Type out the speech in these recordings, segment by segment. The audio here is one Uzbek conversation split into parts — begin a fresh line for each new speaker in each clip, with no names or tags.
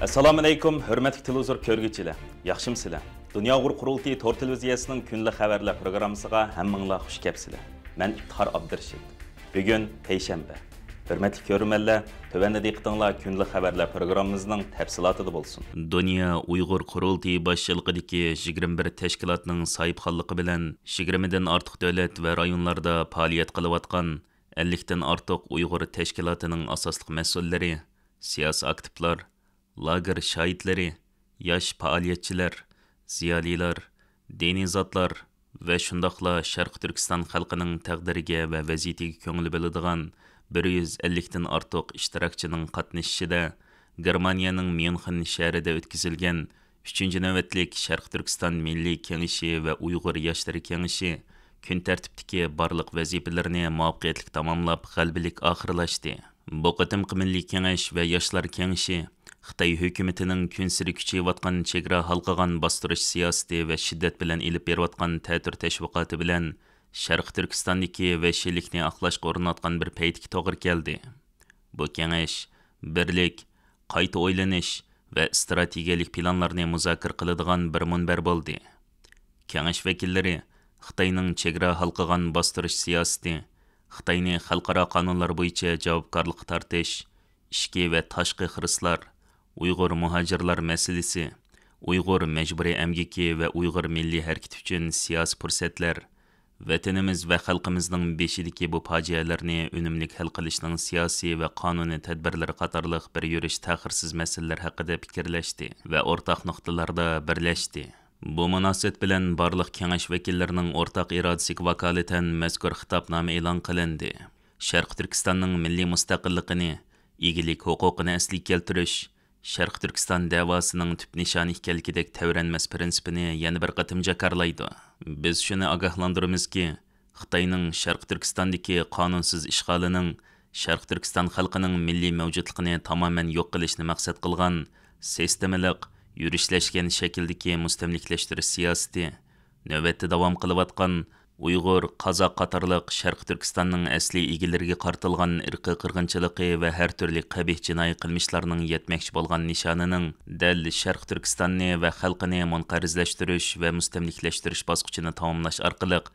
Assalomu alaykum, hurmatli televizor ko'rguvchilar. Yaxshimsizlar? Dunyo qurultiyi Tor televiziyasining kunlik xabarlar programmasiga hammanglar xush kelibsizlar. Men İftihar Abdurashid. Bugun payshanba. Hurmatli ko'ruvchilar, tövəndə diqqətinizlər kunlik xabarlar programmamızın təfsilatında bo'lsin. Dunyo Uyg'ur qurultiyi boshchiligidagi 21 tashkilotning sohibxonligi bilan 20 dan ortiq davlat va rayonlarda faoliyat qilayotgan 50 dan ortiq Uyg'ur tashkilotining asosli mas'ullari, siyosiy aktivlar, lager şahitleri, yaş faaliyetçiler, ziyaliler, dini zatlar ve şundaqla Şərq Türkistan xalqının təqdiriga və vəziyyətiga köngül bölüdüğən 150-dən artıq iştirakçının qatnışışıda Germaniyanın Münxen şəhərində ötküzülgən 3-cü növbətlik Şərq Türkistan Milli Kengişi və Uyğur Yaşları Kengişi gün tərtibdəki barlıq vəzifələrini muvaffəqiyyətli tamamlab qəlbilik axırlaşdı. Bu qıtımqı Milli Kengiş və Yaşlar Kengişi Xitay hökumətinin künsiri küçəyətqan çegra halqıgan bastırış siyasəti və şiddet bilan elib beriyotqan tətir təşviqatı bilan Şərq Türkistandakı vəhşilikni aqlashqa urinayotqan bir paytga to'g'ri keldi. Bu kengash birlik, qayta o'ylanish va strategiyalik planlarni muzokara qiladigan bir munbar bo'ldi. Kengash vakillari Xitoyning chegara halqıgan bastırış siyasəti, Xitoyni xalqaro qonunlar bo'yicha javobgarlikka tortish, ichki va tashqi xiristlar, Uyghur muhacirlar meselesi, Uyghur mecburi emgiki ve Uyghur milli hareket üçün siyasi fursatlar, vatanimiz ve xalqimizning beshidagi bu facialarni unumlik hal qilishning siyosiy va qonuniy tadbirlari qatorliq bir yurish ta'xirsiz masalalar haqida fikrlashdi va o'rtaq nuqtalarda birlashdi. Bu munosabat bilan barliq kengash vakillarining o'rtaq irodasiga vakolatan mazkur xitobnoma e'lon qilindi. Sharq Turkistonning milliy mustaqilligini, egilik huquqini asliga keltirish, Şərq Türkistan davasının tüp nişanı ekanligidek təvrənməz prinsipini yana bir qatım jakarlaydı. Biz şunu agahlandırırız ki, Xitayning Şərq Türkistandakı qanunsuz işğalının Şərq Türkistan xalqının milli mövcudluğunu tamamen yo'q qilishni maqsad qilgan sistemalik, yurishləşkən şəkildəki müstəmlikləşdiriş siyasəti, növbətdə davam qılıbatqan Uyghur, Qazaq qatarlıq Şərq Türkistanның əsli egilirge qartılğan irqi qırğınçılıqı və hər türlü qəbih cinayi qılmışlarının yetməkçi bolğan nişanının dəl Şərq Türkistanni və xalqını munqarizləşdiriş və müstəmlikləşdiriş basqıçını tamamlaş arqılıq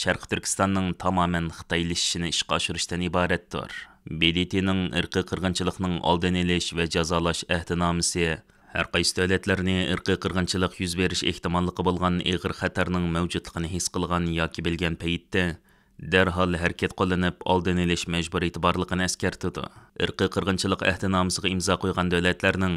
Şərq Türkistanның tamamen Xitaylışışını işqa aşırışdan ibarətdir. BDT'nin irqi qırğınçılıqның aldın eliş və cazalaş əhdinamisi Hər qaysı dövlətlərini irqi qırğınçılıq yüz beriş ehtimallıqı bolğan ağır xətarının mövcudluğunu his qılğan yoki bilgən paytda dərhal hərəkət qollanıb aldın eliş məcburiyyəti barlığını əskertidi. İrqi qırğınçılıq əhdinaməsiga imza qoyğan dövlətlərinin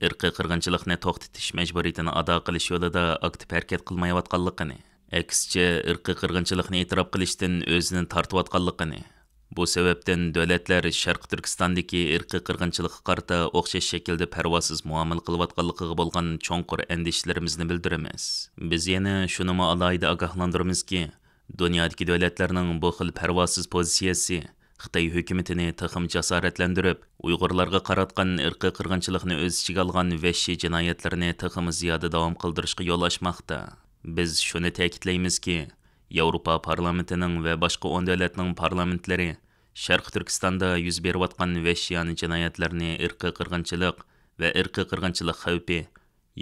irqi qırğınçılıqni to'xtatish məcburiyyətini ado qilish yo'lida aktiv hərəkət qılmayotqanlığını, əksicə irqi qırğınçılıqni e'tirof qilishdan o'zini tortiyotqanlığını, bu sebepten dövlətlər Şərq Türkistandakı irqi qırğınçılıqqa qarta o'xshash shaklda parvosiz muomala qilayotganligiga bo'lgan cho'nqur andishlarimizni bildiramiz. Biz yana shuni alohida ogohlantiramizki, dunyodagi davlatlarning bu xil parvosiz pozitsiyasi Xitoy hukumatini taxim jasoratlantirib, Uyg'urlarga qaratgan irqi qirg'inchilikni o'z ichiga olgan vahshiy jinoyatlarni taxim ziyoda davom qildirishga yo'l ochmoqda. Biz shuni ta'kidlaymizki, Yevropa parlamentining va boshqa 10 davlatning parlamentlari Şərq Türkistanda yüz beriyotgan vəhşiyane jinoyatlarni irqi qirg'inchilik va irqi qirg'inchilik xavfi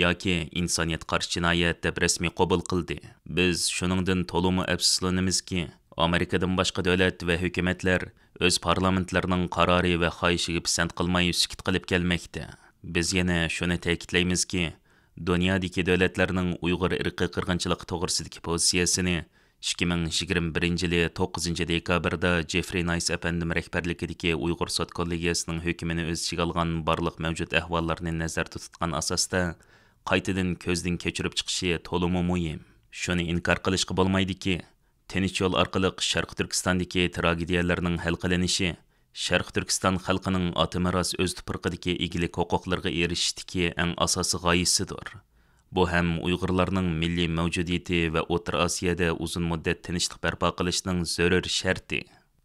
yoki insoniyat qarshi jinoyat deb rasmiy qabul qildi. Biz shuningdan to'liq afsuslanamizki, Amerikadan boshqa davlat va hukumatlar o'z parlamentlarining qarori va xohishiga pisand qilmay sukut qilib kelmoqda. Biz yana shuni ta'kidlaymizki, dunyodagi davlatlarning Uyg'ur irqi qirg'inchilik to'g'risidagi pozitsiyasini 2021 9 dekabrda Jeffrey Nice əfəndim rəhbərlikidəki Uyğur Sot Kollegiyasının hökmünü öz içigə alğan barlıq mövcud əhvallarını nəzərdə tutqan asasda qaytadan közdən keçirib çıxışı tolumu mühim. Şunu inkar qilishqa bolmaydı ki, tinch yo'l orqali Şərq Türkistandakı tragediyalarning hal qilinishi, Şərq Türkistan xalqining ata-miros o'z tuprog'idagi egilik huquqlariga erishishdagi eng asosiy g'oyasidir. Bu ham Uyg'urlarning milliy mavjudiyati va O'rta Osiyoda uzun muddat tinchlik barpo qilishning zarur sharti.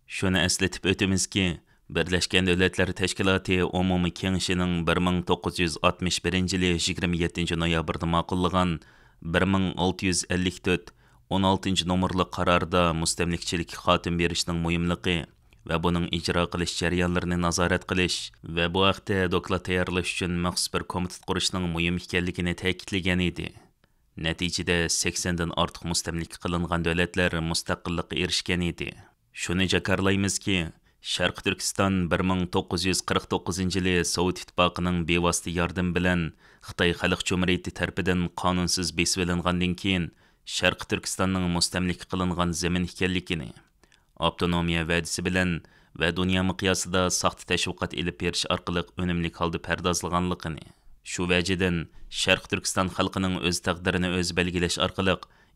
Shuni eslatib o'tamizki, Birleşken Devletler Teşkilatı Umumiy Kengashining 1961 yili 27 noyabrda ma'qullagan 1654 16 nomerli qarorda mustamlikchilikka xotim berishning muhimligi va buning ijro qilish jarayonlarini nazorat qilish va bu haqda doklad tayyorlash uchun maxsus bir komitet qurishning muhim ekanligini ta'kidlagan edi. Natijada 80dan ortiq mustamlika qilingan davlatlar mustaqillikka erishgan edi. Shuni jakarlaymizki, Sharq Turkiston 1949-yili Sovet ittifoqining bevosita yordam bilan Xitoy Xalq Jumhuriyati tarafidan qonunsiz besib olingandan keyin Sharq Turkistonning mustamlika qilingan zamin ekanligini, avtonomiya va'dasi bilan va dunyo miqyosida soxta tashviqot elib berish orqali unumli holda pardozlaganligini, shu vajidan Sharq Turkiston xalqining o'z taqdirini o'zi belgilash orqali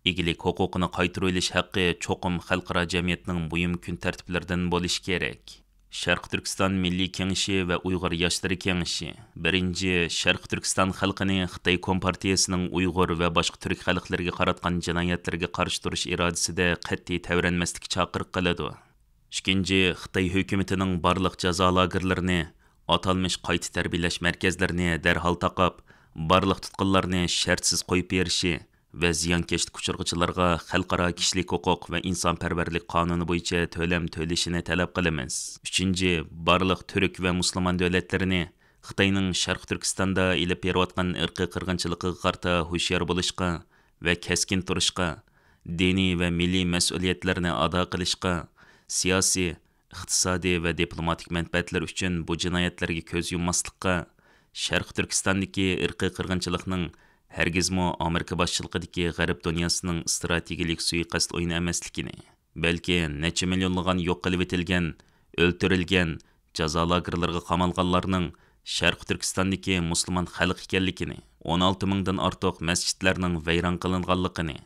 egilik huquqini qaytarib olish haqqi cho'qim xalqaro jamiyatning muhim kun tartiblaridan bo'lishi kerak. Sharq Turkiston Milliy Kengashi va Uyg'ur yoshlari kengashi birinchi Sharq Turkiston xalqini Xitoy Kompartiyasining Uyg'ur va boshqa turk xalqlariga qaratgan jinoyatlarga qarshi turish irodasida qat'iy tavranmaslikka chaqiriq qiladi. Ikkinchi, Xitoy hukumatining barliq jazo lagerlarini, atalmish qayta tarbiyalash markazlarini darhol taqab, barliq tutqunlarni shartsiz qo'yib berishi va ziyonkashlik uchirg'uvchilarga xalqaro kishilik huquq va insonparvarlik qonuni bo'yicha to'lam to'lashini talab qilamiz. Uchinchi, barliq turk va musulmon davlatlarini Xitoyning Sharq Turkistonda ilib berayotgan irqiy qirg'inchiligiga qarta hushyor bo'lishga va keskin turishga, diniy va milliy mas'uliyatlarni ado qilishga, siyosiy, iqtisodiy va diplomatik manfaatlar uchun bu jinoyatlarga ko'z yummaslikqa, Sharq Turkistondagi irqiy qirg'inchilikning hargizmi Amerika boshchiligidagi g'arb dunyosining strategik suiqasd o'yini emasligini, balki necha millionlagan yo'q qilib etilgan, o'ltirilgan, jazo lagerlariga qamalganlarning Sharq Turkistondagi musulmon xalq ekanligini, 16 mingdan ortiq masjidlarning vayron qilinganligini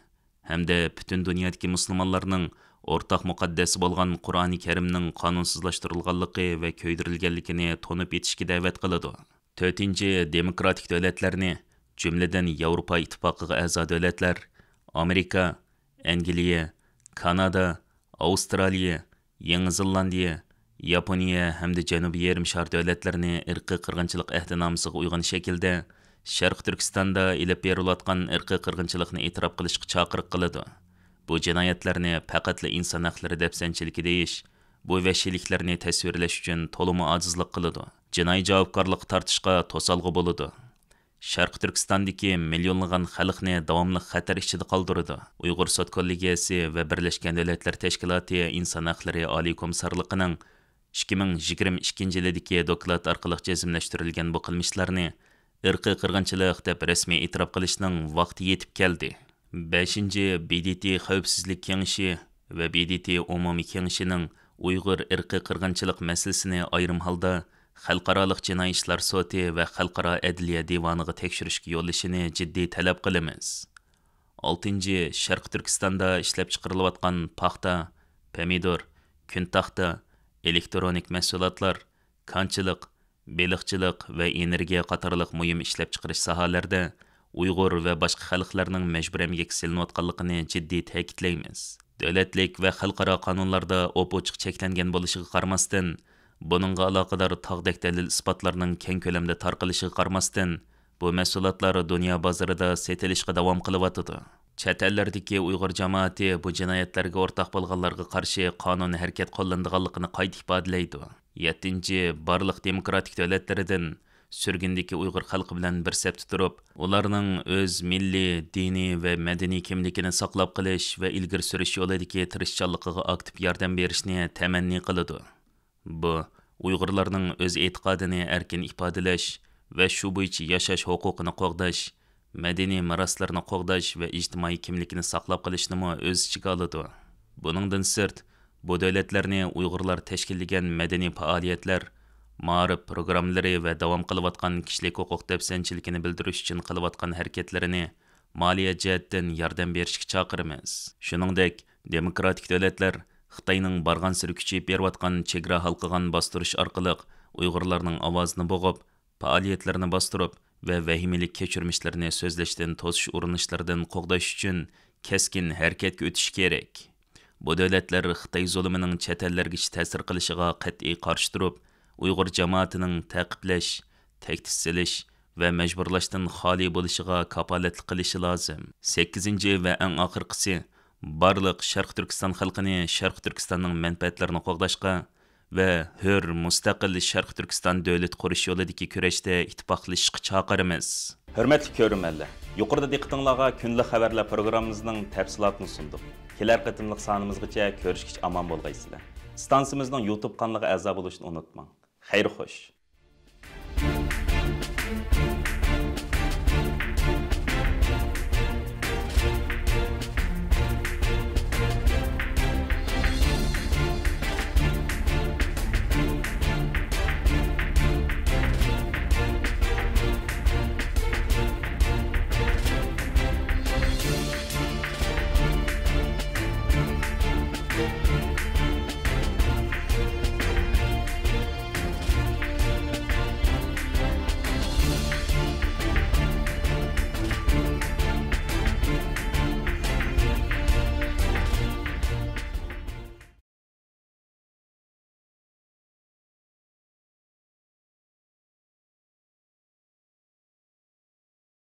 hamda butun dunyodagi musulmonlarning o'rtaq muqaddasi bo'lgan Qur'oni Karimning qonunsizlashtirilganligi va ko'ydirilganligini to'nib etishga da'vat qiladi. 4. Demokratik davlatlarni, jumladan Yevropa ittifoqiga a'zo davlatlar, Amerika, Angliya, Kanada, Avstraliya, Yangi Zelandiya, Yaponiya hamda Janubiy yarimshar davlatlarini irqiy qirg'inchilik ahdnomasiga uyg'un shaklda Sharq Turkistonda ilib berilayotgan irqiy qirg'inchilikni e'tirof qilishga chaqiriq qiladi. Bu jinoyatlarni faqatla inson haqlari dafsanchiligi deyish, bu vahshiyliklarni tasvirlash uchun to'liq ojizlik qiladi. Jinoiy javobgarlik tortishga to'salg'i bo'ladi. Sharq Turkistondagi millionlagan xalqni davomli xatar ichida qoldiradi. Uyg'ur sud kollegiyasi va Birlashgan Davlatlar Tashkiloti inson haqlari oliy komissarligining 2022 yildagi doklad orqali jazmlashtirilgan bu qilmishlarni irqiy qirg'inchilik deb rasmiy e'tirof qilishning vaqti yetib keldi. 5. BDT Xavfsizlik Kengashi va BDT Umumiy Kengashining Uyg'ur irqiy qirg'inchilik masalasini ayrim holda Xalqarалық jinoiy ishlar sudi va Xalqaro adliya divoniga tekshirishga yo'llashini jiddiy talab qilamiz. 6. Sharq Turkistonda ishlab chiqarilayotgan paxta, pomidor, kuntaxta, elektronik mahsulotlar, konchilik, beliqchilik va energiya qatorliq muhim ishlab chiqarish sohalarida Uyg'ur va boshqa xalqlarning majbur emgak silinayotganligini jiddiy ta'kidlaymiz. Davlatlik va xalqaro qonunlarda o'p-ochiq cheklangan bo'lishiga qaramasdan, buningga aloqador tog'dak dalil isbotlarning keng ko'lamda tarqalishiga qaramasdan, bu mahsulotlar dunyo bozorida sotilishga davom qilyotidi. Chet ellardagi Uyg'ur jamoati bu jinoyatlarga o'rtoq bo'lganlarga qarshi qonuniy harakat qo'llanadiganligini qayta ifodalaydi. 7. Barliq demokratik davlatlaridan surgundagi Uyg'ur xalqi bilan bir safda turib, ularning o'z milliy, diniy va madaniy kimligini saqlab qolish va ilgari surish yo'lidagi tirishchanligiga aktiv yordam berishni tamanni qiladi. Bu Uyg'urlarning o'z e'tiqodini erkin ifodalash va shu bo'yicha yashash huquqini qo'g'dash, madaniy meroslarni qo'g'dash va ijtimoiy kimligini saqlab qolishni o'z ichiga oladi. Buningdan sirt, bu davlatlarni Uyg'urlar tashkillagan madaniy faoliyatlar, ma'rif programmalari va davom qilayotgan kishilik huquq dafsanchiligini bildirish uchun qilayotgan harakatlarini moliya jihatdan yordam berishga chaqiramiz. Shuningdek, demokratik davlatlar Xitoyning bargan siri kuchayib berayotgan chegara halqigan bostirish orqali Uyg'urlarning ovozini bo'g'ib, faoliyatlarini bostirib va vahimalik kechirmishlarini so'zlashdan to'sish urinishlaridan qo'g'dash uchun keskin harakatga o'tish kerak. Bu davlatlar Xitoy zulmining chet ellarga ta'sir qilishiga qat'iy qarshi turib, Uyg'ur jamoatining ta'qiblash, tahdid silish va majburlashdan xoli bo'lishiga kafolatlik qilishi lozim. 8. va eng oxirgisi, barliq Sharq Turkiston xalqini Sharq Turkistonning manfaatlarini qo'g'dashga va hur, mustaqil Sharq Turkiston davlat qurish yo'lidagi kurashda ittifoqlashishga chaqiramiz. Hurmatli ko'ruvchilar, yuqorida diqqatingizga kunlik xabarlar programmamizning tafsilotini sundik. Kelar qatimliq sonimizgacha ko'rishgacha omon bo'lgaysizlar. Stansimizning YouTube kanaliga a'zo bo'lishni unutmang. Xayr xo'sh.